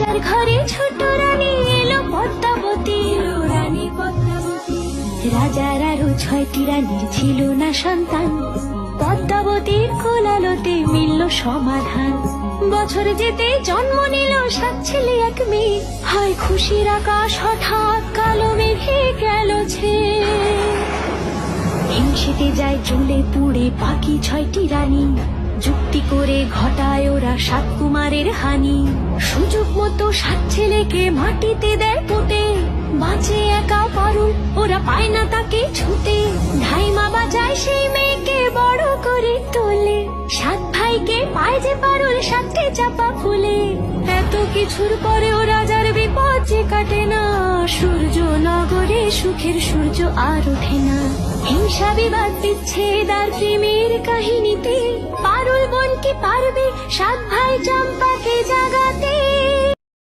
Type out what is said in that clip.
রাজার ঘরে ছোট রানী এলো পদ্মাবতী, রানী পদ্মাবতী। রাজার আরো 6টি রানীর ছিল না সন্তান, পদ্মাবতীর কোলালোতে মিলল সমাধান। বছর যেতে জন্ম নিল 7 ছেলে 1 মেয়ে, হয় খুশির আকাশ হঠাৎ কালো মেঘে গেল ছেয়ে। হিংসেতে যায় জ্বলে পুড়ে বাকি 6টি রানী, যুক্তি করে ঘটায় ওরা 7 কুমারের হানি। সুযোগ মতো 7 ছেলেকে মাটিতে দেয় পুঁতে, বাঁচে একা পারুল, ওরা পায় না তাকে ছুতে। ধাইমা বাজায় সেই মেয়েকে বড় করে তোলে, 7 ভাইকে পায় যে পারুল 7টে চাপা ফুলে। এত কিছুর পরেও রাজার বিপদ যে কাটে না, সূর্য নগরে সুখের সূর্য আর ওঠে না। হিংসা বিবাদ বিচ্ছেদ আর প্রেমের কাহিনীতে পারুল বোন কি পারবে 7 ভাই চম্পাকে জাগাতে।